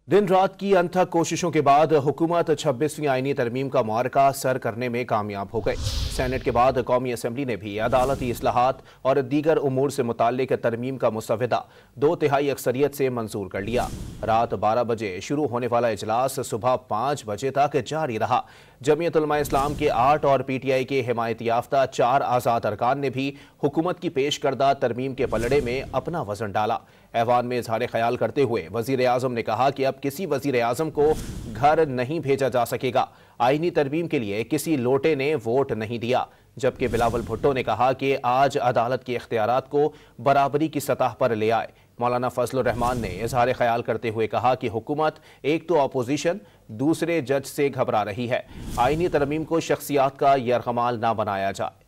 दिन रात की अनथक कोशिशों के बाद हुकूमत 26वीं आईनी तरमीम का मार्का सर करने में कामयाब हो गई। सेनेट के बाद कौमी असम्बली ने भी अदालती इस्लाहात और दीगर उमूर से मुताल्लिक तरमीम का मुसवदा 2/3 अक्सरियत से मंजूर कर लिया। रात 12 बजे शुरू होने वाला इजलास सुबह 5 बजे तक जारी रहा। जमीयत उलमा इस्लाम के 8 और PTI के हिमायत याफ्ता 4 आज़ाद अरकान ने भी हुकूमत की पेश करदा तरमीम के पलड़े में अपना वजन डाला। ऐवान में इजहार ख्याल करते हुए वजीर आजम ने कहा कि अब किसी वजीर आजम को घर नहीं भेजा जा सकेगा। आईनी तरमीम के लिए किसी लोटे ने वोट नहीं दिया। जबकि बिलावल भुट्टो ने कहा कि आज अदालत के इख्तियारात को बराबरी की सतह पर ले आए। मौलाना फजलुर रहमान ने इजहार ख्याल करते हुए कहा कि हुकूमत एक तो अपोजिशन दूसरे जज से घबरा रही है। आईनी तरमीम को शख्सियात का यरगमाल ना बनाया जाए।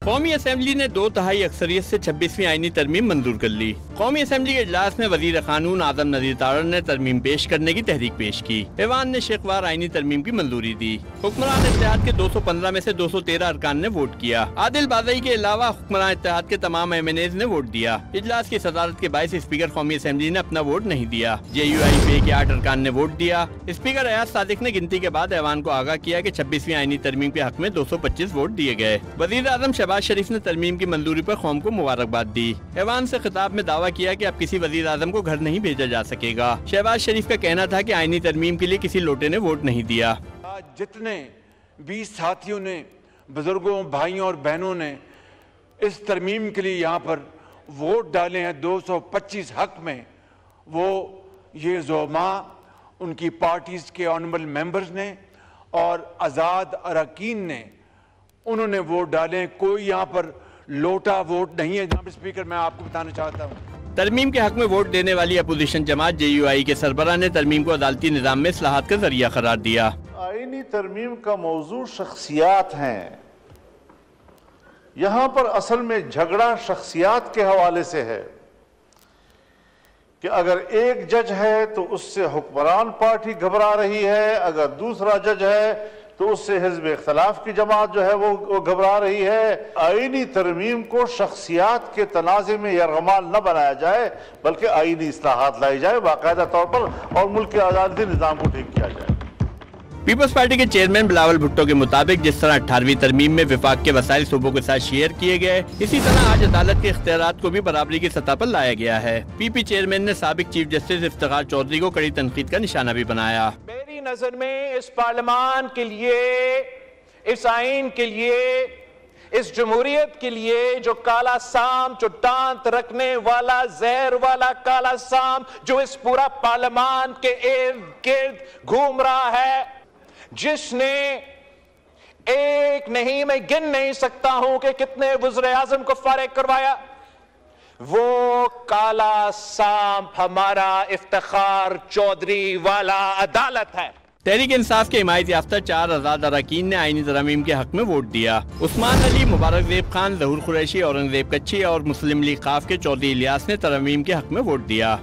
कौमी असम्बली ने 2/3 अक्सरियत से 26वीं आईनी तरमीम मंजूर कर ली। कौमी असम्बली के इजलास में वजीर कानून आदम नजीर तारड़ ने तरमीम पेश करने की तहरीक पेश की। ऐवान ने शेखवार आईनी तरमीम की मंजूरी दी। हुक्मरान इत्तेहाद के 215 में से 213 अरकान ने वोट किया। आदिल बाज़ई के अलावा हुक्मरान इत्तेहाद के तमाम MNAs ने वोट दिया। इजलास की सदारत के बायस स्पीकर कौमी असम्बली ने अपना वोट नहीं दिया। JUIP के 8 अरकान ने वोट दिया। स्पीकर अयाज सादिक ने गिनती के बाद ऐवान को आगाह किया कि 26वीं आईनी तरमीम के हक में 225 वोट दिए गए। वजीर आजम शहबाज शरीफ ने तरमीम की मंजूरी पर कौम को मुबारकबाद दी। ऐवान से खिताब में दावा किया कि अब किसी वजीर आजम को घर नहीं भेजा जा सकेगा। शहबाज शरीफ का कहना था कि आईनी तरमीम के लिए किसी लोटे ने वोट नहीं दिया। जितने 20 साथियों ने, बुजुर्गों, भाइयों और बहनों ने इस तरमीम के लिए यहाँ पर वोट डाले हैं 225 हक में, वो ये ज़ोमा उनकी पार्टीज के ऑनरेबल मेंबर्स ने और आज़ाद अरकान ने उन्होंने वोट डाले। कोई यहाँ पर लोटा वोट नहीं है। जनाब स्पीकर, मैं आपको बताना चाहता हूँ, तरमीम के हक में वोट देने वाली अपोजिशन जमात JUI के सरबराह ने तरमीम को अदालती निज़ाम में इस्लाहात का जरिया करार दिया। आईनी तरमीम का मौजू शख्सियात हैं। यहाँ पर असल में झगड़ा शख्सियात के हवाले से है कि अगर एक जज है तो उससे हुक्मरान पार्टी घबरा रही है, अगर दूसरा जज है तो उससे हिज़्ब इख्तिलाफ की जमात जो है वो घबरा रही है। आईनी तरमीम को शख्सियात के तनाज़े में यरगमाल न बनाया जाए, बल्कि आईनी इस्लाहात लाई जाए बाकायदा तौर पर और मुल्क के अदालती निज़ाम को ठीक किया जाए। पीपल्स पार्टी के चेयरमैन बिलावल भुट्टो के मुताबिक जिस तरह 18वीं तरमीम में विफाक के वसाइल सूबों के साथ शेयर किए गए, इसी तरह आज अदालत के इख्तियारात को भी बराबरी की सतह पर लाया गया है। PP चेयरमैन ने साबिक चीफ जस्टिस इफ्तिखार चौधरी को कड़ी तनकीद का निशाना भी बनाया। मेरी नजर में इस पार्लियामान के लिए, इस आइन के लिए, इस जमहूरियत के लिए जो काला साम, जो दांत रखने वाला जहर वाला काला साम जो इस पूरा पार्लियामान के इर्द गिर्द घूम रहा है, जिसने एक नहीं, मैं गिन नहीं सकता हूं कि कितने वज़ीर आज़म को फारिग करवाया, वो काला सांप हमारा इफ्तिखार चौधरी वाला अदालत है। तहरीक इंसाफ के हिमायत याफ्ता 4 आज़ाद अरकान ने आईनी तरमीम के हक में वोट दिया। उस्मान अली, मुबारक ज़ेब खान, ज़हूर कुरैशी, औरंगज़ेब कच्ची और मुस्लिम लीग ख़ाफ के चौधरी इलियास ने तरमीम के हक में वोट दिया।